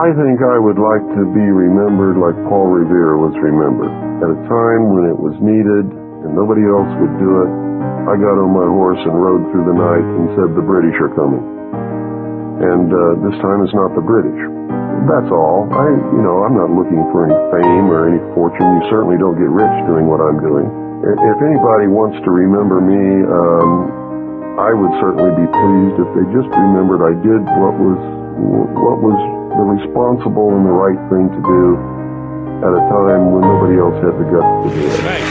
I think I would like to be remembered like Paul Revere was remembered. At a time when it was needed and nobody else would do it, I got on my horse and rode through the night and said, the British are coming. And this time it's not the British. That's all. I'm not looking for any fame or any fortune. You certainly don't get rich doing what I'm doing. If anybody wants to remember me, I would certainly be pleased if they just remembered I did what was the responsible and the right thing to do at a time when nobody else had the guts to do it. Right.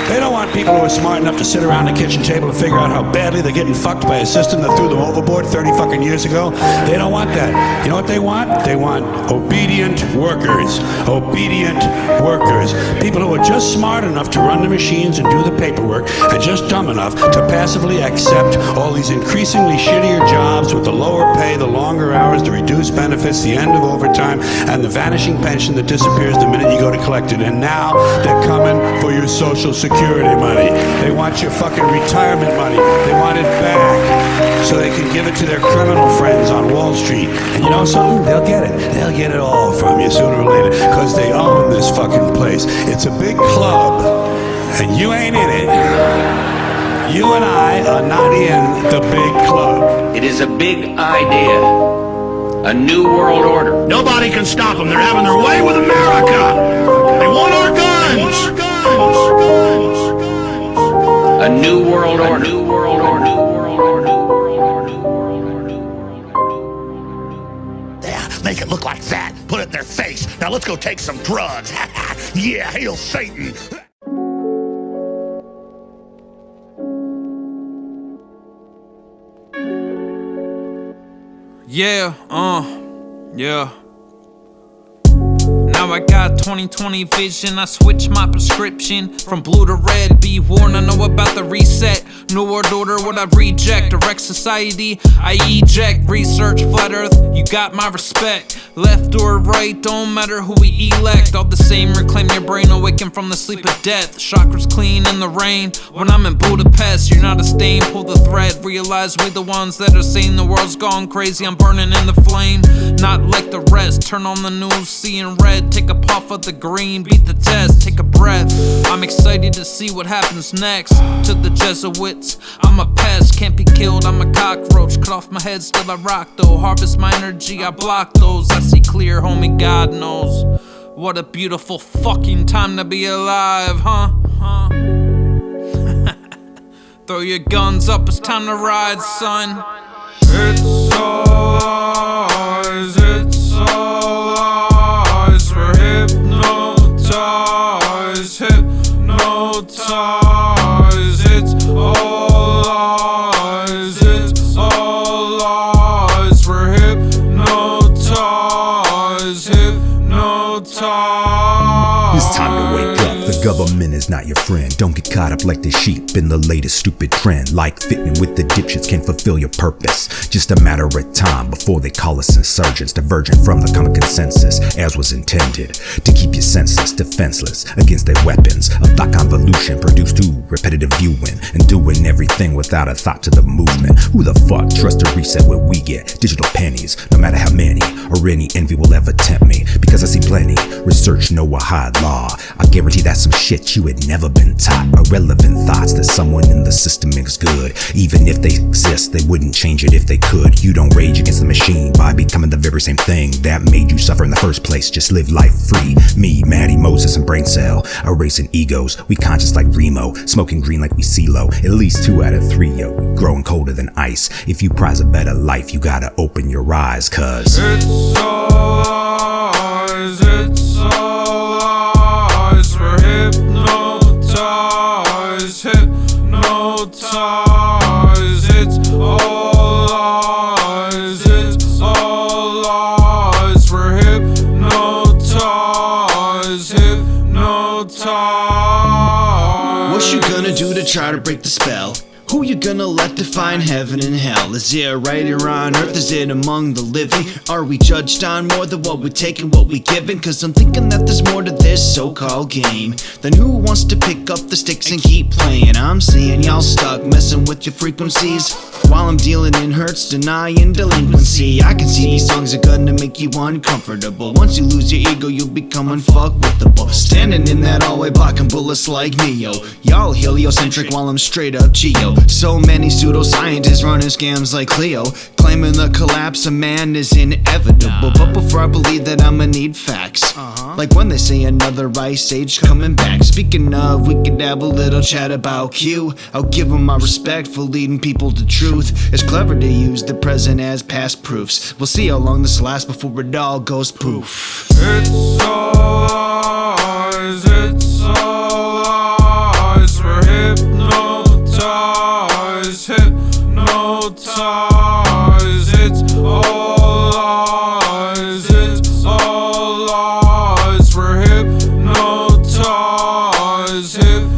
They don't want people who are smart enough to sit around the kitchen table and figure out how badly they're getting fucked by a system that threw them overboard 30 fucking years ago. They don't want that. You know what they want? They want obedient workers. Obedient workers. People who are just smart enough to run the machines and do the paperwork and just dumb enough to passively accept all these increasingly shittier jobs with the lower pay, the longer hours, the reduced benefits, the end of overtime, and the vanishing pension that disappears the minute you go to collect it. And now they're coming for your Social Security money. They want your fucking retirement money. They want it back so they can give it to their criminal friends on Wall Street. And you know something? They'll get it. They'll get it all from you sooner or later because they own this fucking place. It's a big club and you ain't in it. You and I are not in the big club. It is a big idea. A new world order. Nobody can stop them. They're having their way with America. They want our guns. A new world order. Yeah, make it look like that. Put it in their face. Now let's go take some drugs. Yeah, hail Satan. Yeah. Now I got 20/20 vision, I switch my prescription from blue to red. Be warned, I know about the reset. New world order, what I reject. Direct society, I eject. Research, flat earth, you got my respect. Left or right, don't matter who we elect. All the same, reclaim your brain, awaken from the sleep of death. Chakras clean in the rain. When I'm in Budapest, you're not a stain, pull the thread. Realize we the ones that are saying the world's gone crazy. I'm burning in the flame, not like the rest. Turn on the news, seeing red. Take a puff of the green, beat the test, take a breath. I'm excited to see what happens next. To the Jesuits, I'm a pest, can't be killed, I'm a cockroach. Cut off my head, still I rock though. Harvest my energy, I block those. I see clear, homie, God knows. What a beautiful fucking time to be alive, huh? Throw your guns up, it's time to ride, son. It's all ours, it's all ours. We're hypnotized, hypnotized. It's all ours, it's all ours. We're hypnotized, hypnotized. It's time to wake up. The government is not your friend. Don't get caught up like the sheep in the latest stupid trend. Like fitting with the dipshits can't fulfill your purpose. Just a matter of time before they call us insurgents, divergent from the common consensus, as was intended to keep you senseless, defenseless against their weapons. A thought convolution produced through repetitive viewing and doing everything without a thought to the movement. Who the fuck trusts to reset what we get? Digital pennies, no matter how many or any envy will ever tempt me. Because I see plenty, research no hide law. I guarantee that's some shit you had never been taught. Irrelevant thoughts that someone in the system makes good. Even if they exist, they wouldn't change it if they could. You don't rage against the machine by becoming the very same thing that made you suffer in the first place. Just live life free. Me, Matty, Moses, and BrainCell, erasing egos. We conscious like Remo, smoking green like we CeeLo. At least 2 out of 3, yo, growing colder than ice. If you prize a better life, you gotta open your eyes, cause it's all ours, it's all ours. We're hypnotized, hypnotized. It's all ours, it's all ours. We're hypnotized, hypnotized. What you gonna do to try to break the spell? Who you gonna let define heaven and hell? Is it right here on earth? Is it among the living? Are we judged on more than what we take and what we given? Cause I'm thinking that there's more to this so-called game than who wants to pick up the sticks and keep playing. I'm seeing y'all stuck messing with your frequencies. while I'm dealing in hurts, denying delinquency. I can see these songs are gonna make you uncomfortable. Once you lose your ego, you'll become unfuckwithable. Standing in that hallway, blocking bullets like Neo. Y'all heliocentric while I'm straight up Geo. So many pseudoscientists running scams like Cleo, claiming the collapse of man is inevitable. But before I believe that, I'ma need facts. Like when they say another ice age coming back. Speaking of, we could have a little chat about Q. I'll give him my respect for leading people to truth. It's clever to use the present as past proofs. We'll see how long this lasts before it all goes poof. It's all lies, it's all lies. We're hypnotized, hypnotized. It's all lies, it's all lies. We're hypnotized, hypnotized.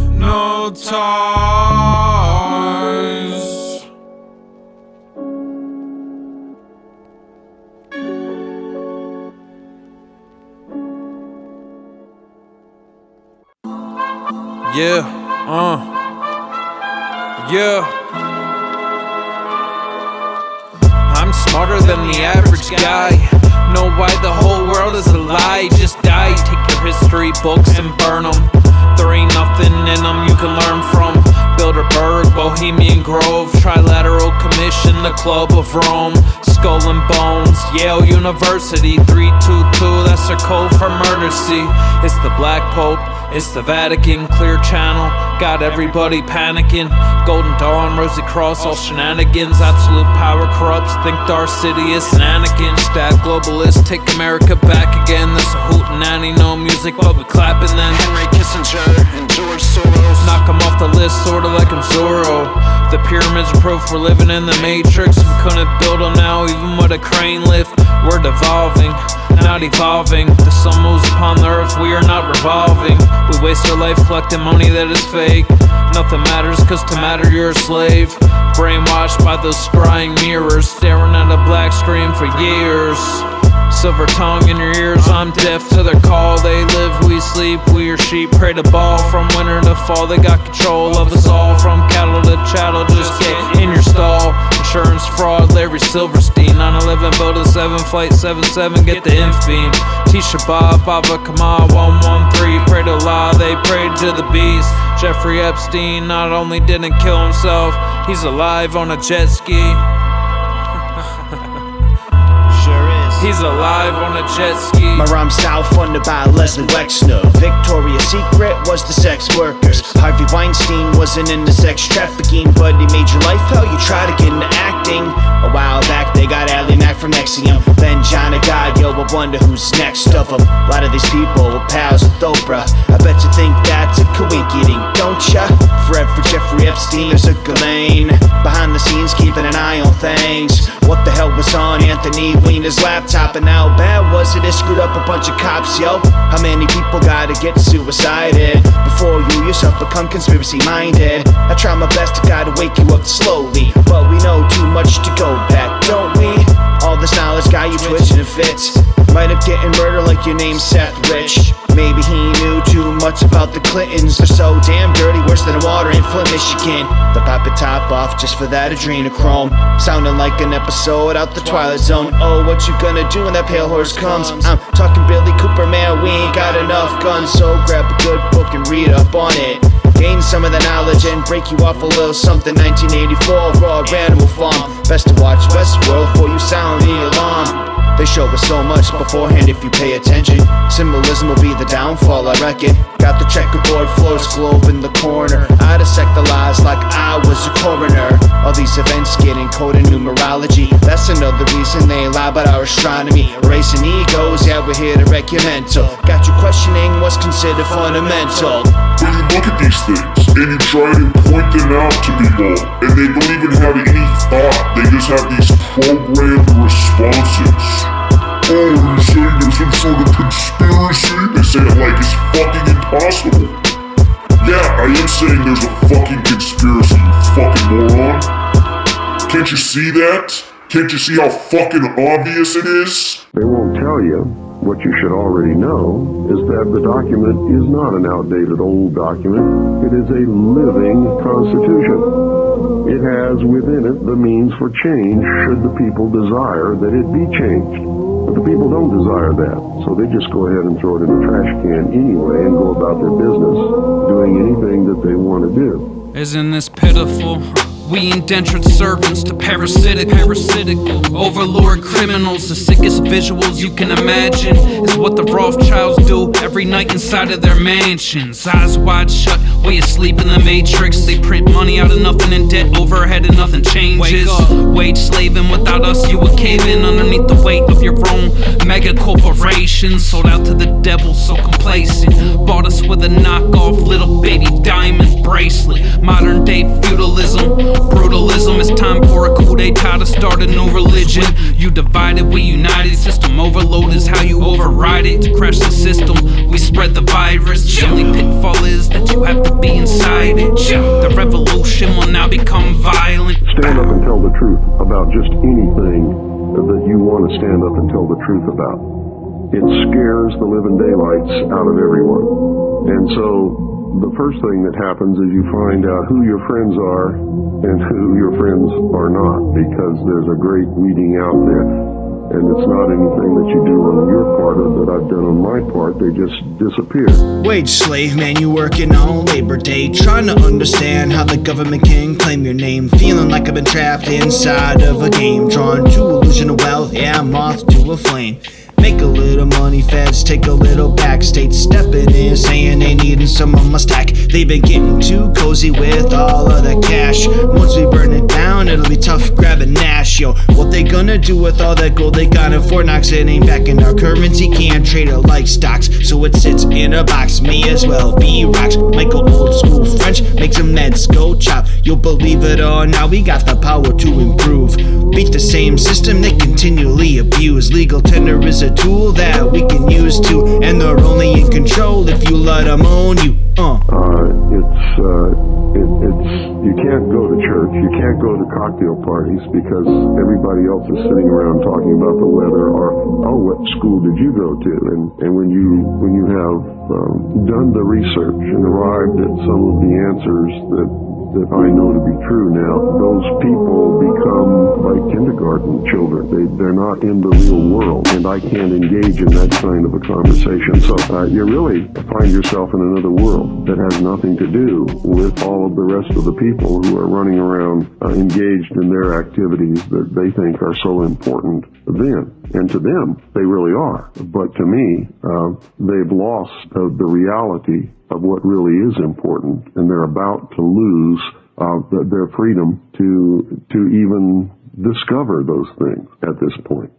Yeah, yeah. I'm smarter than the average guy. Know why the whole world is a lie. Just die, take your history books and burn them. There ain't nothing in them you can learn from. Bilderberg, Bohemian Grove, Trilateral Commission, the Club of Rome, Skull and Bones, Yale University, 322, that's their code for murder. See, it's the Black Pope, it's the Vatican, Clear Channel, got everybody panicking. Golden Dawn, Rosie Cross, all shenanigans. Absolute power corrupts, think Darth Sidious and Anakin. Stab globalists, take America back again. This a hootenanny, no music, but we clapping then. Henry Kissinger and George Soros. Knock 'em off the list, sorta like I'm Zorro. The pyramids are proof we're living in the Matrix. We couldn't build them now, even with a crane lift. We're devolving, not evolving. The sun moves upon the earth, we are not revolving. We waste our life collecting money that is fake. Nothing matters, cause to matter you're a slave. Brainwashed by those scrying mirrors, staring at a black screen for years. Silver tongue in your ears, I'm deaf to their call. They live, we sleep, we are sheep, pray to ball. From winter to fall, they got control of us all. From cattle to chattel, just get in your stall. Insurance fraud, Larry Silverstein. 9/11, Boda 7, Flight 77, get the inf beam. Tisha Bob, Baba Kamal, 113, pray to Allah, they prayed to the beast. Jeffrey Epstein not only didn't kill himself, he's alive on a jet ski. He's alive on a jet ski. My rhyme style funded by Leslie Wexner. Victoria's Secret was the sex workers. Harvey Weinstein wasn't into sex trafficking, but he made your life hell. You try to get into acting. A while back they got Ally Mac from Nexium. Then John of God, yo, I wonder who's next of them. A lot of these people were pals with Oprah. I bet you think that's a coinky-dink, don't ya? Forever Jeffrey Epstein, there's a Ghislaine. Behind the scenes keeping an eye on things. What the hell was on Anthony Weiner's laptop, and how bad was it? It screwed up a bunch of cops, yo. How many people gotta get suicided before you yourself become conspiracy minded? I try my best to gotta wake you up slowly, but we know too much to go back, don't we? All this knowledge got you twitching and fits. Might up getting murdered like your name's Seth Rich. Maybe he knew too much about the Clintons. They're so damn dirty, worse than the water in Flint, Michigan. The pop it top off just for that adrenochrome. Sounding like an episode out the Twilight Zone. Oh, what you gonna do when that pale horse comes? I'm talking Billy Cooper, man, we ain't got enough guns. So grab a good book and read up on it. Gain some of the knowledge and break you off a little something. 1984, raw animal farm. Best to watch Westworld before you sound the alarm. They show us so much beforehand if you pay attention. Symbolism will be the downfall, I reckon. Got the checkerboard floors globe in the corner. I dissect the lies like I was a coroner. All these events get encoded in numerology. That's another reason they lie about our astronomy. Erasing egos, yeah, we're here to wreck your mental. Got you questioning what's considered fundamental. When you look at these things, and you try to point them out to people, and they don't even have any thought, they just have these programmed responses. Oh, you're saying there's some sort of conspiracy? They say it like it's fucking impossible. Yeah, I am saying there's a fucking conspiracy, you fucking moron. Can't you see that? Can't you see how fucking obvious it is? They won't tell you what you should already know is that the document is not an outdated old document. It is a living constitution. It has within it the means for change should the people desire that it be changed. But the people don't desire that, so they just go ahead and throw it in the trash can anyway and go about their business doing anything that they want to do. Isn't this pitiful? We indentured servants to parasitic overlord criminals. The sickest visuals you can imagine is what the Rothschilds do every night inside of their mansions. Eyes wide shut, we asleep in the matrix. They print money out of nothing and debt overhead and nothing changes. Wake up, wage slaving, without us you would cave in underneath the weight of your own mega corporations. Sold out to the devil, so complacent. Bought us with a knockoff little baby diamond bracelet. Modern day feudalism, brutalism. It's time for a coup d'etat to start a new religion. You divided, we united. System overload is how you override it. To crash the system, we spread the virus. The only pitfall is that you have to be inside it. The revolution will now become violent. Stand up and tell the truth about just anything that you want to stand up and tell the truth about. It scares the living daylights out of everyone. And so the first thing that happens is you find out who your friends are and who your friends are not, because there's a great weeding out there. And it's not anything that you do on your part or that I've done on my part. They just disappear. Wage slave, man, you working on Labor Day, trying to understand how the government can claim your name. Feeling like I've been trapped inside of a game, drawn to illusion of wealth, yeah, moth to a flame. Make a little money, feds take a little back. States stepping in, saying they needing some of my stack. They've been getting too cozy with all of the cash. Once we burn it down, it'll be tough grabbing Nash. Yo, what they gonna do with all that gold they got in Fort Knox? It ain't back in our currency, can't trade it like stocks, so it sits in a box. Me as well, be rocks. Michael old school French, make some meds go chop. You'll believe it or not, we got the power to improve. Beat the same system they continually abuse. Legal tender is a tool that we can use too, and they're only in control if you let them own you. You can't go to church, you can't go to cocktail parties because everybody else is sitting around talking about the weather or, oh, what school did you go to? And when you have done the research and arrived at some of the answers that I know to be true now, those people become like kindergarten children. They're not in the real world, and I can't engage in that kind of a conversation. So you really find yourself in another world that has nothing to do with all of the rest of the people who are running around engaged in their activities that they think are so important then. And to them, they really are. But to me, they've lost the reality of what really is important, and they're about to lose their freedom to even discover those things at this point.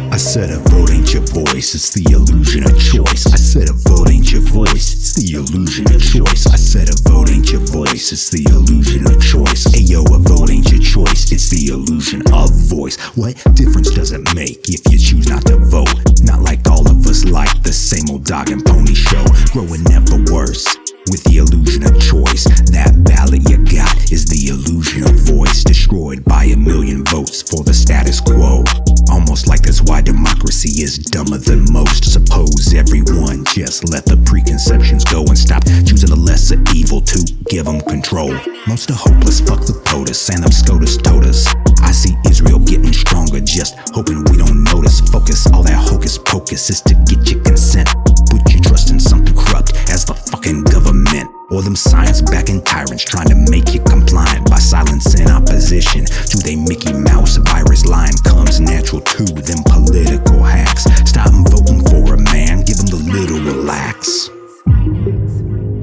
I said a vote ain't your voice, it's the illusion of choice. I said a vote ain't your voice, it's the illusion of choice. I said a vote ain't your voice, it's the illusion of choice. Ayo, a vote ain't your choice, it's the illusion of voice. What difference does it make if you choose not to vote? Not like all of us like the same old dog and pony show, growing ever worse with the illusion of choice. That ballot you got is the illusion of voice, destroyed by 1 million votes for the status quo. Almost like that's why democracy is dumber than most. Suppose everyone just let the preconceptions go and stop choosing the lesser evil to give them control. Most are hopeless, fuck the POTUS and them SCOTUS totas. I see Israel getting stronger, just hoping we don't notice. Focus, all that hocus pocus is to get your consent. Put your trust in something corrupt as the fucking government, or them science-backing tyrants trying to make you compliant by silencing opposition to they Mickey Mouse virus line. Comes natural to them political hacks. Stop voting for a man, give them the little relax.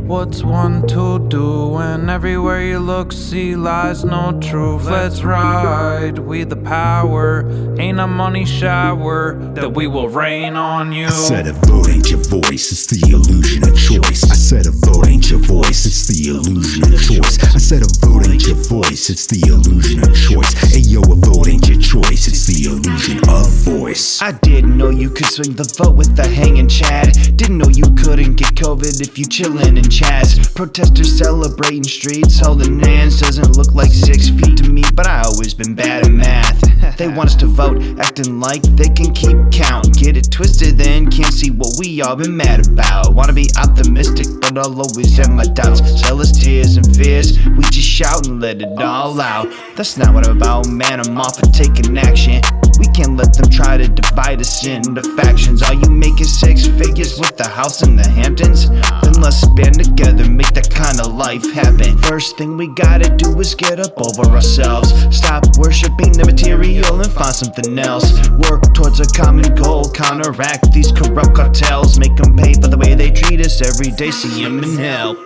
What's one to do when everywhere you look see lies, no truth? Let's ride, we the power, ain't a money shower that we will rain on you. I said a vote ain't your voice, it's the illusion of choice. I said a vote ain't your voice, it's the illusion of choice. I said a vote ain't your voice, it's the illusion of choice. Ayo, a vote ain't your choice, it's the illusion of voice. I didn't know you could swing the vote with the hanging Chad. Didn't know you couldn't get code COVID if you chillin' in Chaz. Protesters celebrating streets, holding hands doesn't look like 6 feet to me, but I always been bad at math. They want us to vote, acting like they can keep count. Get it twisted then, can't see what we all been mad about. Wanna be optimistic, but I'll always have my doubts. Jealous tears and fears, we just shout and let it all out. That's not what I'm about, man, I'm off and taking action. We can't let them try to divide us into factions. All you make is 6 figures with the house in the Hamptons? Then let's band together, make that kind of life happen. First thing we gotta do is get up over ourselves. Stop worshiping the material and find something else. Work towards a common goal, counteract these corrupt cartels. Make them pay for the way they treat us every day, see them in hell.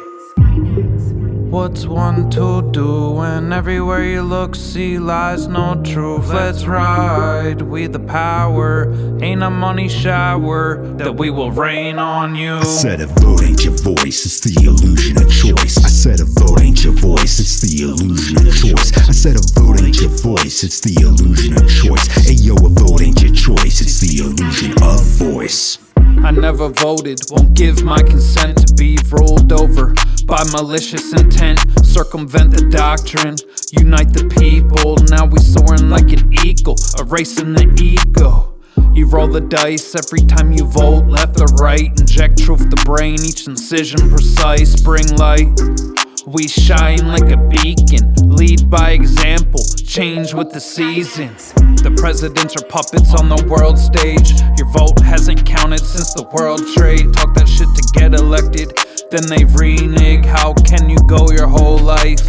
What's one to do when everywhere you look see lies, no truth? Let's ride, we the power, ain't a money shower that we will rain on you. I said a vote ain't your voice, it's the illusion of choice. I said a vote ain't your voice, it's the illusion of choice. I said a vote ain't your voice, it's the illusion of choice. Hey yo, a vote ain't your choice, it's the illusion of voice. I never voted, won't give my consent to be ruled over by malicious intent. Circumvent the doctrine, unite the people. Now we soaring like an eagle, erasing the ego. You roll the dice every time you vote, left or right. Inject truth to brain, each incision precise. Bring light, we shine like a beacon. Lead by example, change with the seasons. The presidents are puppets on the world stage. Your vote hasn't counted since the world trade. Talk that shit to get elected, then they renege. How can you go your whole life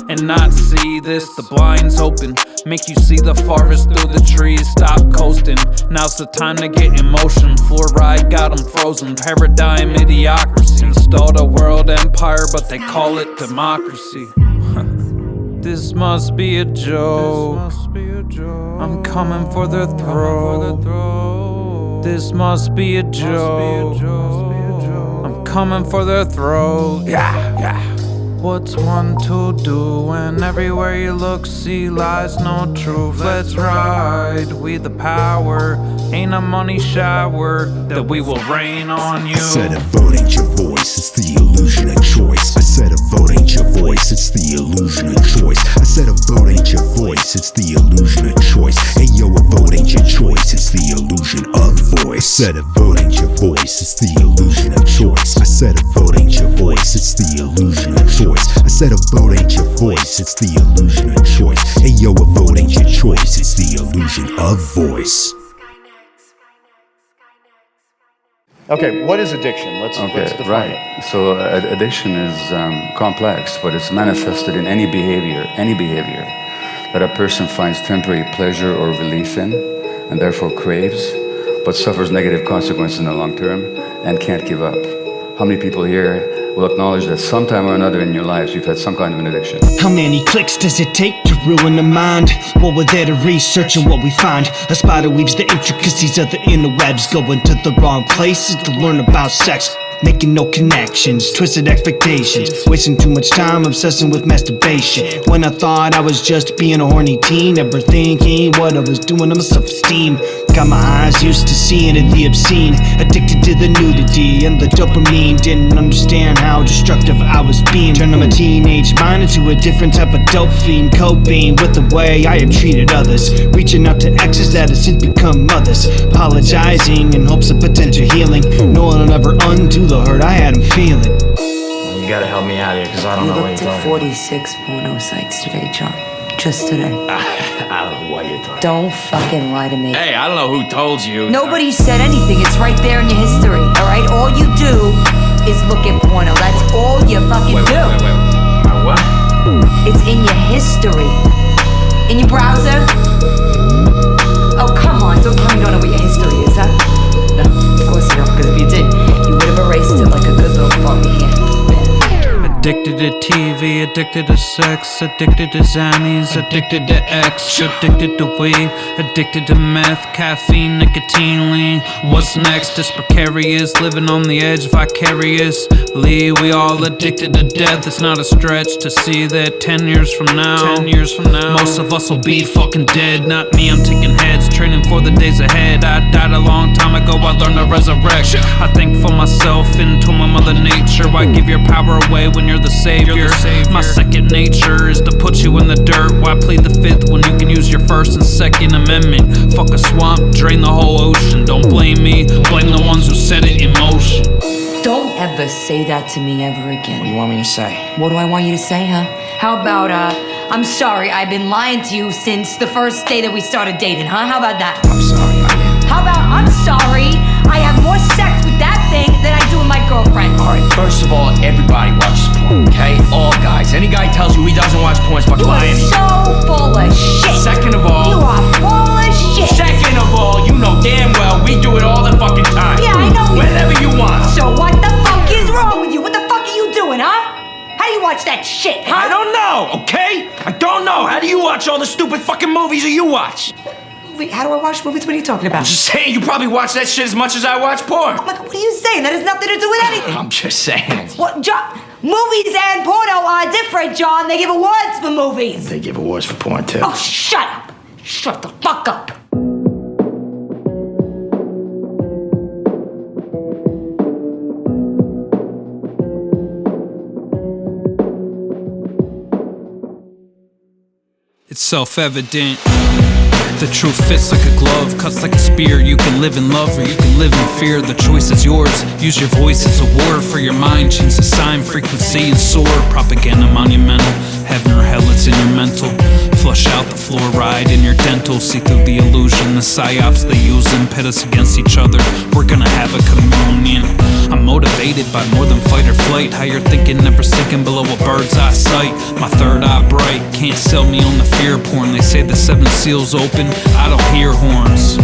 and not see this? The blinds open, make you see the forest through the trees. Stop coasting, now's the time to get in motion. Fluoride got them frozen, paradigm idiocracy. Installed a world empire, but they call it democracy. This must be a joke. I'm coming for their throat. This must be a joke. I'm coming for their throat. Yeah. What's one to do when everywhere you look see lies, no truth? Let's ride, we the power, ain't a money shower that we will rain on you. I said a vote ain't your voice, it's the illusion of choice. I said a vote ain't your voice, it's the illusion of choice. I said a vote ain't your voice, it's the illusion of choice. Hey yo, a vote ain't your choice, it's the illusion of voice. I said a vote ain't your voice, it's the illusion of choice. I said a vote ain't your voice, it's the illusion of choice. I said a vote ain't your voice, it's the illusion of choice. Hey yo, a vote ain't your choice, it's the illusion of voice. Okay, what is addiction? Let's define it. So addiction is complex, but it's manifested in any behavior that a person finds temporary pleasure or relief in, and therefore craves, but suffers negative consequences in the long term and can't give up. How many people here will acknowledge that sometime or another in your lives you've had some kind of an addiction? How many clicks does it take to ruin the mind? What we're there to research and what we find. A spider weaves the intricacies of the interwebs, going to the wrong places to learn about sex. Making no connections, twisted expectations, wasting too much time obsessing with masturbation. When I thought I was just being a horny teen, never thinking what I was doing to my self-esteem. Got my eyes used to seeing it, the obscene, addicted to the nudity and the dopamine. Didn't understand how destructive I was being. Turning my teenage mind into a different type of dope fiend, coping with the way I have treated others, reaching out to exes that have since become mothers, apologizing in hopes of potential healing. No one will ever undo the hurt I had him feeling. You gotta help me out here, because I don't know what you're talking about. You looked at 46 porno sites today, John. Just today. I don't know what you're talking about. Don't fucking lie to me. Hey, I don't know who told you. Nobody said anything. It's right there in your history, alright? All you do is look at porno. That's all you fucking do. Wait. What? It's in your history. In your browser? Oh, come on. Don't tell me you don't know what your history is, huh? No, of course you don't, because if you did, you would have erased it like a good little fucking hand. Addicted to TV, addicted to sex, addicted to Xannies, addicted to X, addicted to weed, addicted to meth, caffeine, nicotine, lean. What's next? It's precarious, living on the edge, vicariously. We all addicted to death. It's not a stretch to see that 10 years from now, most of us will be fucking dead. Not me, I'm taking heads, training for the days ahead. I died a long time ago, I learned to resurrect. I think for myself, into my Mother Nature. Why give your power away when you're the savior? My second nature is to put you in the dirt. Why plead the fifth when you can use your first and second amendment? Fuck a swamp, drain the whole ocean. Don't blame me, blame the ones who set it in motion. Don't ever say that to me ever again. What do you want me to say? What do I want you to say, huh? How about, I'm sorry, I've been lying to you since the first day that we started dating, huh? How about that? I'm sorry. How about, I'm sorry, I have more sex with that thing than I do with my girlfriend. Alright, first of all, everybody watches porn, okay? All guys. Any guy tells you he doesn't watch porn is fucking lying. You are so full of shit. Second of all... You are full of shit. Second of all, you know damn well we do it all the fucking time. Yeah, I know. Whenever you want. So what the fuck is wrong with you? What the fuck are you doing, huh? How do you watch that shit, huh? I don't know, okay? I don't know. How do you watch all the stupid fucking movies that you watch? Wait, how do I watch movies? What are you talking about? I'm just saying, you probably watch that shit as much as I watch porn. Like, what are you saying? That has nothing to do with anything. I'm just saying. What, John? Movies and porno are different, John. They give awards for movies. They give awards for porn, too. Oh, shut up. Shut the fuck up. It's self-evident. The truth fits like a glove, cuts like a spear. You can live in love or you can live in fear. The choice is yours. Use your voice as a war for your mind. Change the sign, frequency, and soar. Propaganda monumental. Heaven or hell, it's in your mental. Flush out the fluoride in your dental. See through the illusion, the psyops they use and pit us against each other. We're gonna have a communion. I'm motivated by more than fight or flight. How you're thinking, never sinking below a bird's eye sight. My third eye bright, can't sell me on the fear porn. They say the 7 seals open, I don't hear horns.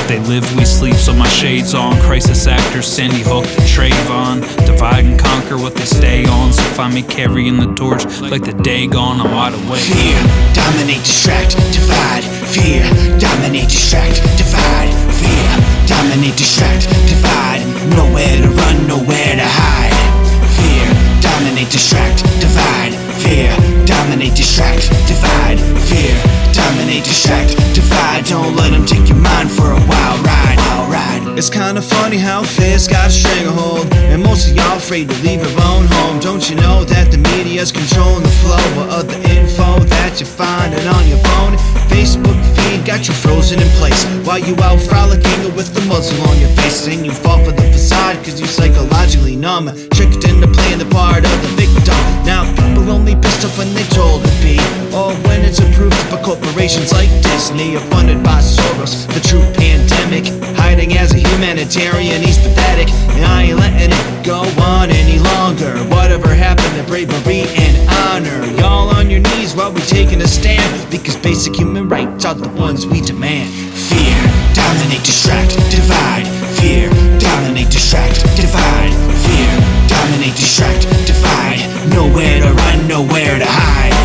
They live, we sleep, so my shades on. Crisis actors, Sandy Hook to Trayvon. Divide and conquer what they stay on. So find me carrying the torch like the day gone, I'm wide awake. Fear, dominate, distract, divide. Fear, dominate, distract, divide. Fear, dominate, distract, divide. Nowhere to run, nowhere to hide. Fear, dominate, distract, divide. Fear, dominate, distract, divide. Fear, dominate, distract, divide. Don't let them take your mind for a wild ride. Wild ride. It's kinda funny how fear's got a stranglehold, and most of y'all afraid to leave your own home. Don't you know that the media's controlling the flow of the info that you're finding on your phone? Facebook feed got you frozen in place while you out frolicking with the muzzle on your face. And you fall for the facade cause you psychologically numb, tricked into playing the part of the victim. Now people only pissed off when they told to be, or when it's approved by corporations like Disney or funded by Soros. The true pandemic, hiding as a humanitarian, he's pathetic, and I ain't letting it go on any longer. Whatever happened to bravery and honor? Y'all on your knees while we taking a stand, because basic human rights are the ones we demand. Fear, dominate, distract, divide. Fear, dominate, distract, divide. Fear, dominate, distract, divide. Nowhere to run, nowhere to hide.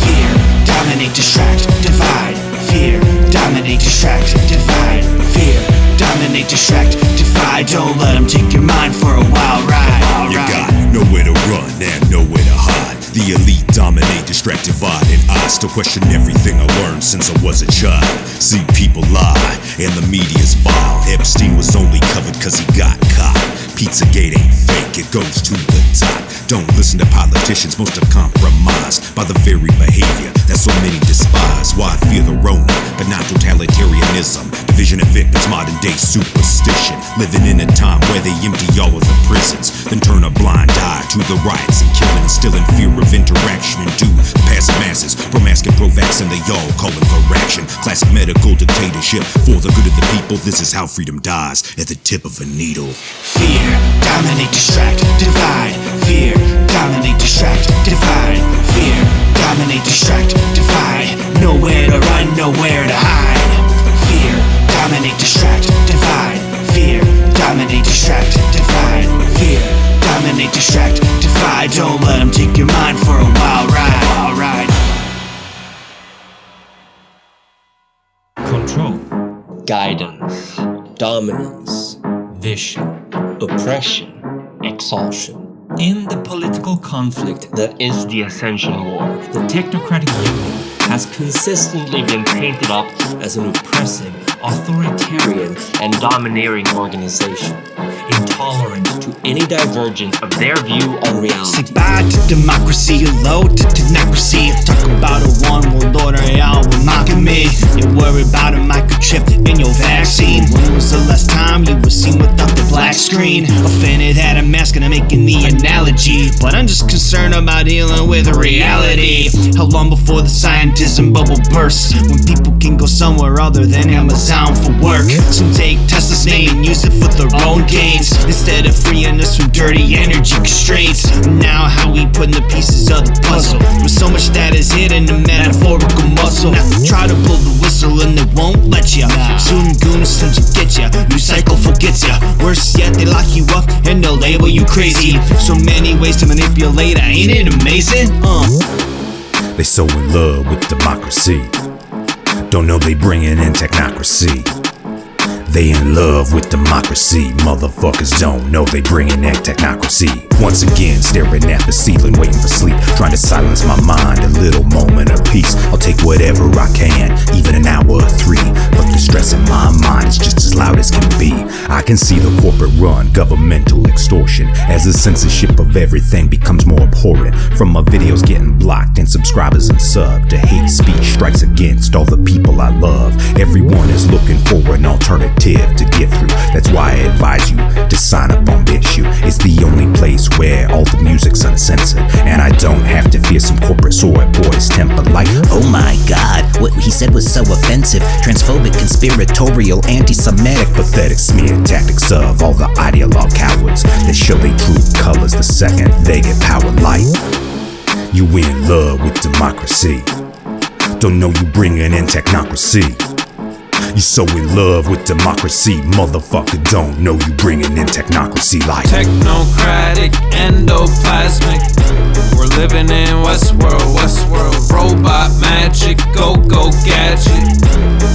Fear, dominate, distract, divide. Fear, dominate, distract, divide. Fear, dominate, distract, divide. Don't let them take your mind for a wild ride. You got nowhere to run and nowhere to hide. The elite dominate, distract, divide, and I still question everything I learned since I was a child. See people lie, and the media's vile. Epstein was only covered cause he got caught. Pizzagate ain't fake, it goes to the top. Don't listen to politicians, most are compromised by the very behavior that so many despise. Why fear the Rona, but not totalitarianism? Division of victims, modern day superstition. Living in a time where they empty all of the prisons, then turn a blind eye to the riots and killing, instilling fear of interaction into the passive masses. Pro-mask and pro-vax, and they all calling for action. Classic medical dictatorship for the good of the people. This is how freedom dies at the tip of a needle. Fear, dominate, distract, divide. Fear, dominate, distract, divide. Fear, dominate, distract, divide. Nowhere to run, nowhere to hide. Fear, dominate, distract, divide. Fear, dominate, distract, divide. Fear, dominate, distract, divide. Don't let them take your mind for a wild ride. Wild ride. Control, guidance, dominance, vision, oppression, exhaustion. In the political conflict that is the Ascension War, the technocratic rule has consistently been painted up as an oppressive, authoritarian and domineering organization, intolerant to any divergence of their view on reality. Say bye to democracy, hello to technocracy. Talk about a one world order, y'all were mocking me. You worry about a microchip in your vaccine. When was the last time you were seen without the black screen? Offended had a mask and I'm making the analogy, but I'm just concerned about dealing with reality. How long before the scientism bubble bursts, when people can go somewhere other than Amazon for work? Some take Tesla's name and use it for their own gains, instead of freeing us from dirty energy constraints. Now how we putting the pieces of the puzzle, with so much that is hidden in metaphorical muscle. Now try to blow the whistle and they won't let ya. Soon goons tend to get ya, new cycle forgets ya. Worse yet, they lock you up and they'll label you crazy. So many ways to manipulate, ain't it amazing? They so in love with democracy, don't know they bringing in technocracy. They in love with democracy, motherfuckers don't know they bringing in technocracy. Once again, staring at the ceiling, waiting for sleep, trying to silence my mind, a little moment of peace. I'll take whatever I can, even an hour or 3, but the stress in my mind is just as loud as can be. I can see the corporate run, governmental extortion, as the censorship of everything becomes more abhorrent. From my videos getting blocked and subscribers and sub, to hate speech strikes against all the people I love. Everyone is looking for an alternative to get through. That's why I advise you to sign up on BitChute. It's the only place where all the music's uncensored, and I don't have to fear some corporate soy boys temper like, oh my god, what he said was so offensive, transphobic, conspiratorial, anti-Semitic, pathetic smear tactics of all the ideologue cowards that show their true colors the second they get power light. You in love with democracy, don't know you bringing in technocracy. You so in love with democracy, motherfucker don't know you bringing in technocracy like technocratic, endoplasmic. We're living in Westworld, Westworld. Robot magic, go gadget.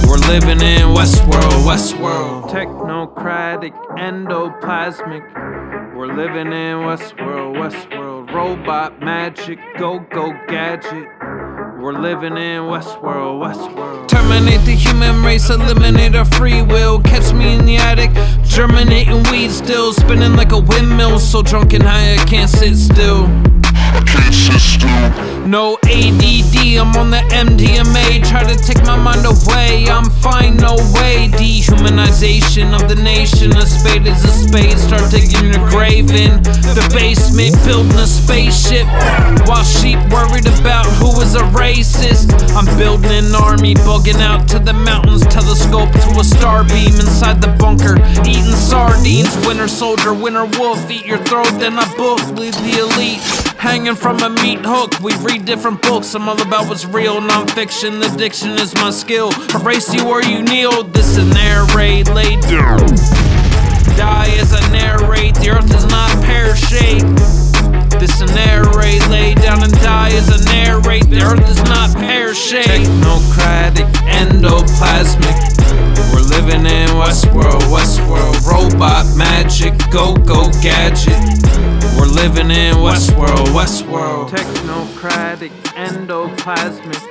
We're living in Westworld, Westworld. Technocratic, endoplasmic. We're living in Westworld, Westworld. Robot magic, go gadget. We're living in Westworld, Westworld. Terminate the human race, eliminate our free will. Catch me in the attic, germinating weed still. Spinning like a windmill, so drunk and high I can't sit still. No ADD, I'm on the MDMA. Try to take my mind away, I'm fine, no way. Dehumanization of the nation, a spade is a spade. Start digging your grave in the basement, building a spaceship, while sheep worried about who is a racist. I'm building an army, bugging out to the mountains, telescope to a star beam inside the bunker, eating sardines. Winter soldier, winter wolf, eat your throat, then I book, lead the elite. Hanging from a meat hook, we read different books. I'm all about what's real, non-fiction. The diction is my skill. Erase you or you kneel. This is narrate, lay down. Die as I narrate. The earth is not pear-shaped. This is narrate, lay down and die as I narrate. The earth is not pear-shaped. Technocratic, endoplasmic. We're living in Westworld, Westworld. Robot magic, go gadget. We're living in Westworld, Westworld. Technocratic, endoplasmic.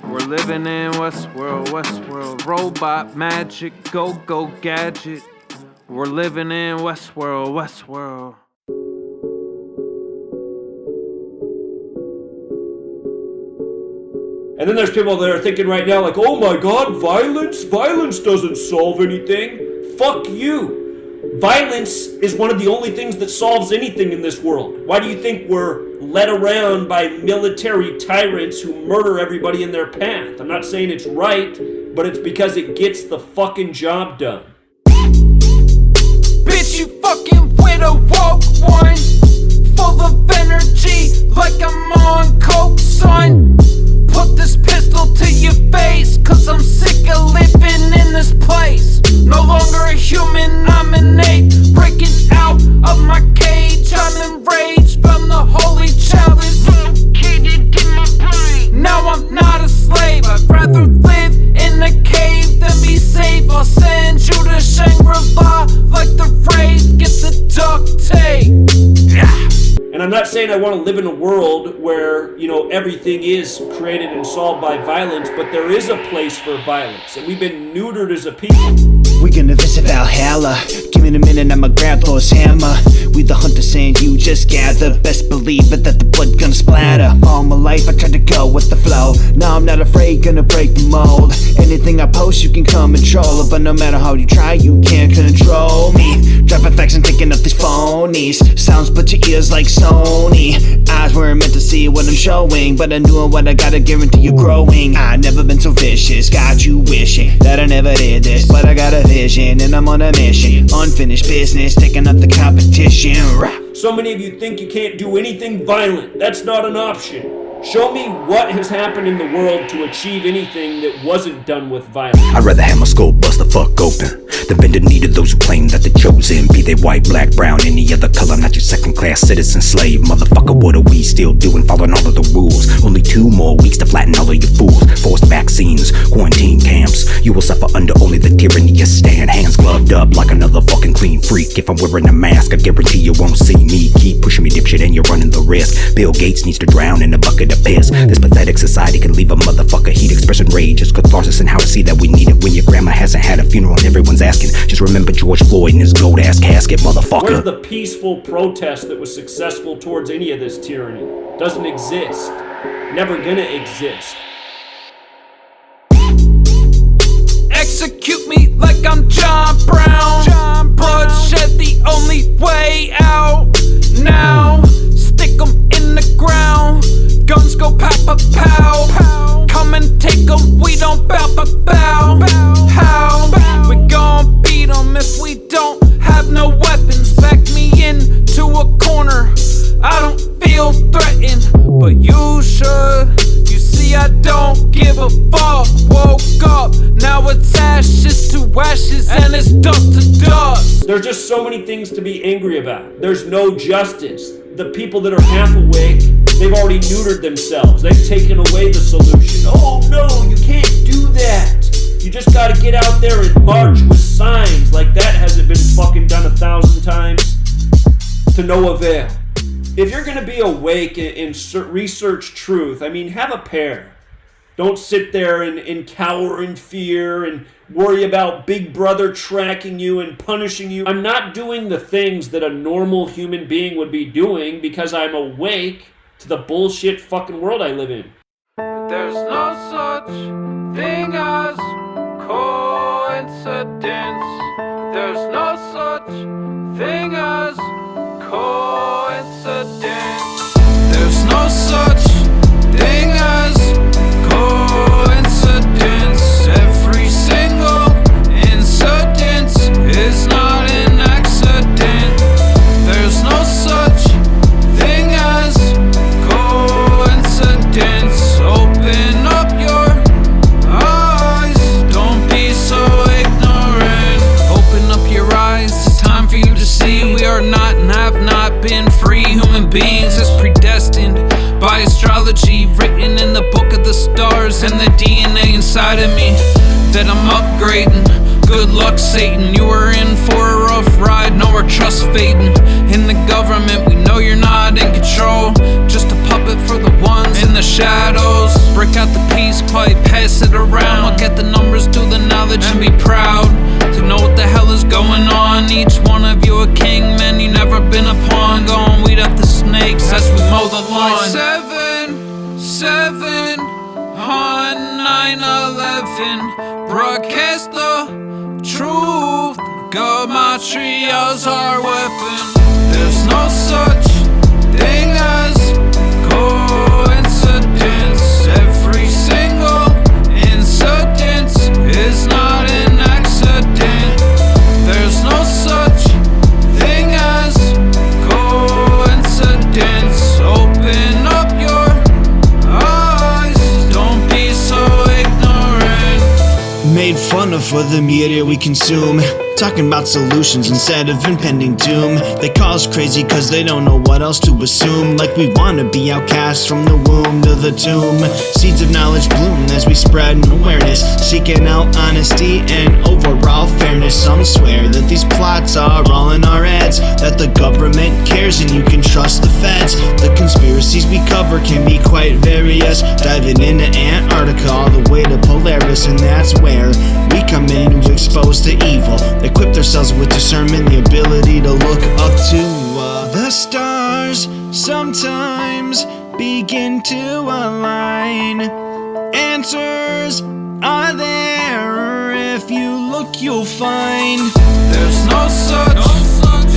We're living in Westworld, Westworld. Robot magic, go gadget. We're living in Westworld, Westworld. And then there's people that are thinking right now like, oh my god, violence doesn't solve anything. Fuck you. Violence is one of the only things that solves anything in this world. Why do you think we're led around by military tyrants who murder everybody in their path? I'm not saying it's right, but it's because it gets the fucking job done. Bitch, you fucking with a woke one, full of energy like I'm on coke, son. Put this pistol to your face, cause I'm sick of living in this place. No longer a human, I'm an ape, breaking out of my cage. I'm enraged from the holy chalice located in my brain. Now I'm not a slave, I'd rather live in a cave than be safe. I'll send you to Shangri-La like the Wraith, get the duct tape. not saying I want to live in a world where, you know, everything is created and solved by violence, but there is a place for violence, and we've been neutered as a people. We gonna visit Valhalla. Give me a minute, I'ma grab Thor's hammer. We the hunters and you just gather. Best believe it that the blood gonna splatter. All my life I tried to go with the flow. Now I'm not afraid, gonna break the mold. Anything I post you can come and troll it, but no matter how you try you can't control me. Dropping facts and taking up these phonies. Sounds but your ears like Sony. Eyes weren't meant to see what I'm showing, but I'm doing what I gotta guarantee you're growing. I never been so vicious, got you wishing that I never did this, but I got a vision and I'm on a mission. Unfinished business, taking up the competition. So many of you think you can't do anything violent. That's not an option. Show me what has happened in the world to achieve anything that wasn't done with violence. I'd rather have my skull bust the fuck open than bend the knee to those who claim that the chosen, be they white, black, brown, any other color, not your second-class citizen slave. Motherfucker, what are we still doing? Following all of the rules. Only 2 more weeks to flatten all of your fools. Forced vaccines, quarantine camps. You will suffer under only the tyranny you stand. Hands gloved up like another fucking clean freak. If I'm wearing a mask, I guarantee you won't see me. Keep pushing me, dipshit, and you're running the risk. Bill Gates needs to drown in a bucket of piss. This pathetic society can leave a motherfucker heat, expressing rage, it's catharsis, and how to see that we need it when your grandma hasn't had a funeral and everyone's asking. Just remember George Floyd and his gold ass casket, motherfucker. Where's the peaceful protest that was successful towards any of this tyranny? Doesn't exist. Never gonna exist. Execute me like I'm John Brown. Bloodshed the only way out. Now stick 'em in the ground. Guns go pow pow pow. Come and take 'em, we don't bow bow bow. How? We gon' beat 'em if we don't have no weapons. Back me into a corner, I don't feel threatened, but you should. You see I don't give a fuck. Woke up, now it's ashes to ashes and it's dust to dust. There's just so many things to be angry about. There's no justice. The people that are half awake, they've already neutered themselves. They've taken away the solution. Oh no, you can't do that. You just gotta get out there and march with signs. Like that hasn't been fucking done 1,000 times to no avail. If you're gonna be awake and research truth, I mean, have a pair. Don't sit there and cower in fear and worry about Big Brother tracking you and punishing you. I'm not doing the things that a normal human being would be doing because I'm awake to the bullshit fucking world I live in. There's no such thing as coincidence. There's no such thing as coincidence. There's no such thing as coincidence. Every single incident is not an accident. There's no such thing as coincidence. Open up your eyes, don't be so ignorant. Open up your eyes, it's time for you to see we are not and have not been free human beings as predestined by astrology, written in the book of the stars and the DNA inside of me that I'm upgrading. Good luck, Satan, you are in for a rough ride, no more trust fading. In the government, we know you're not in control, just a puppet for the ones in the shadows. Break out the peace pipe, pass it around. Look at the numbers, do the knowledge, and be proud to know what the hell is going on. Each one of you a king, man, you never been a pawn. Go and weed up the snakes as we mow the lawn. 7-7 on 9/11, broadcast the truth. Gematria's our weapon. There's no such thing as coincidence. Every single incident is not an accident. There's no such thing as coincidence. Open up your eyes, don't be so ignorant. Made fun of for the media we consume, talking about solutions instead of impending doom. They call us crazy cause they don't know what else to assume, like we wanna be outcasts from the womb to the tomb. Seeds of knowledge bloom as we spread awareness, seeking out honesty and overall fairness. Some swear that these plots are all in our heads, that the government cares and you can trust the feds. heads. The conspiracies we cover can be quite various, diving into Antarctica all the way to Polaris, and that's where we come in to expose the evil, equip ourselves with discernment, the ability to look up to the stars. Sometimes begin to align. Answers are there. If you look, you'll find there's no such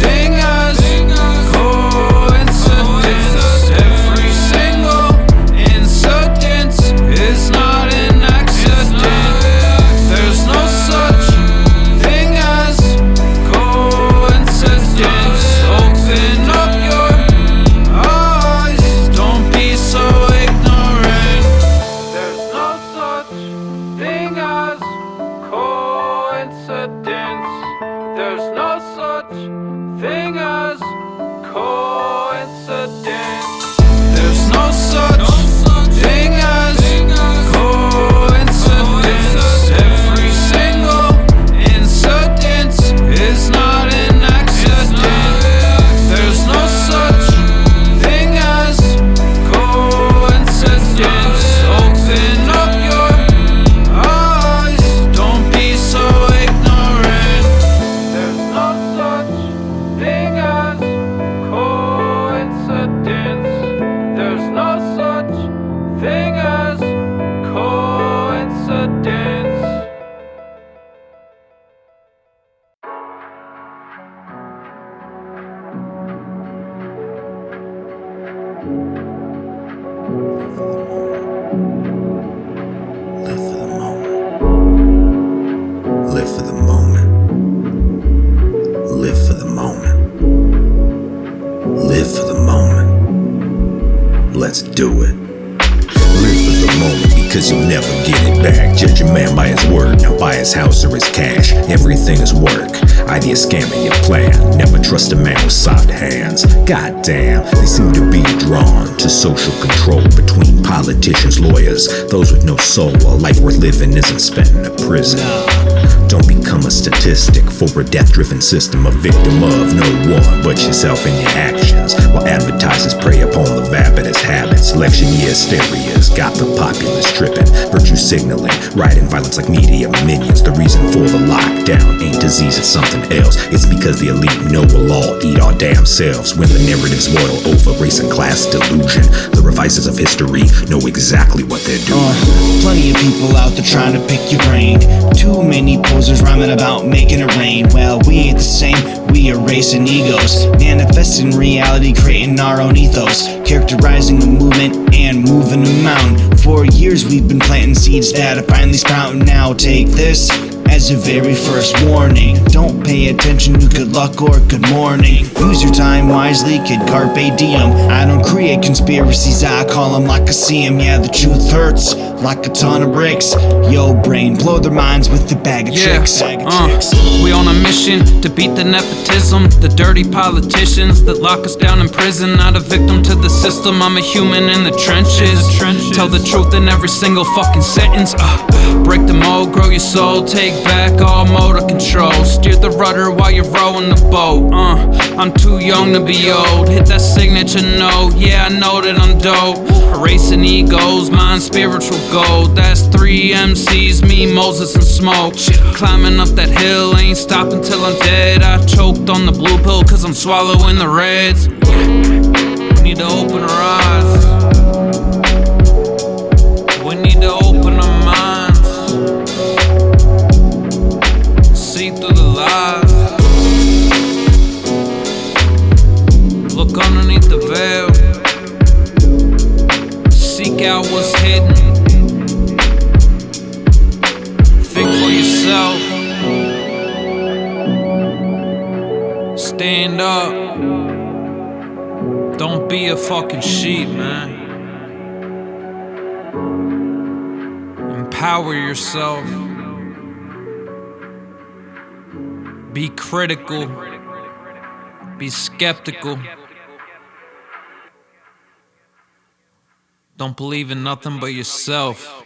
thing as coincidence. Every single incident is not an accident. There's no such thing as coincidence. Open up your eyes, don't be so ignorant. There's no such thing as coincidence. There's no such thing as coincidence. There's no such thing as coincidence. Every single incident is not an accident. There's no such thing as coincidence. Open up your eyes, don't be so ignorant. There's no such thing as coincidence. There's no such thing as coincidence. Live for the moment. Live for the moment. Live for the moment. Let's do it. Live for the moment because you'll never get it back. Judge a man by his word, not by his house or his cash. Everything is work. Idea scamming your plan. Never trust a man with soft hands. Goddamn, they seem to be drawn to social control between politicians, lawyers, those with no soul. A life worth living isn't spent in a prison. Don't become a statistic for a death-driven system, a victim of no one but yourself and your actions. While advertisers prey upon the vapidest habits, election year hysteria's got the populace tripping, virtue signaling, rioting violence like media minions. The reason for the lockdown ain't disease, it's something else. It's because the elite know we'll all eat our damn selves. When the narratives boil over race and class delusion, the revisers of history know exactly what they're doing. Plenty of people out there trying to pick your brain. Too many posers rhyming about making it rain. Well, we ain't the same, we erasing egos, manifesting reality, creating our own ethos, characterizing a movement and moving a mountain. For years we've been planting seeds that are finally sprouting. Now take this as a very first warning. Don't pay attention to good luck or good morning. Use your time wisely, kid, carpe diem. I don't create conspiracies, I call them like I see them. Yeah, the truth hurts like a ton of bricks. Yo, brain, blow their minds with the bag of tricks. We on a mission to beat the nepotism, the dirty politicians that lock us down in prison. Not a victim to the system, I'm a human in the trenches. Tell the truth in every single fucking sentence. Break the mold, grow your soul, take back all motor control. Steer the rudder while you're rowing the boat. I'm too young to be old. Hit that signature note, yeah, I know that I'm dope. Erasing egos, mind spiritual gold. That's 3 MCs, me, Moses, and Smoke. Climbing up that hill, ain't stopping till I'm dead. I choked on the blue pill cause I'm swallowing the reds. We need to open our eyes. We need to open our minds. See through the lies. Look underneath the veil. Seek out what's hidden. Think for yourself. Stand up. Don't be a fucking sheep, man. Empower yourself. Be critical. Be skeptical. Don't believe in nothing but yourself.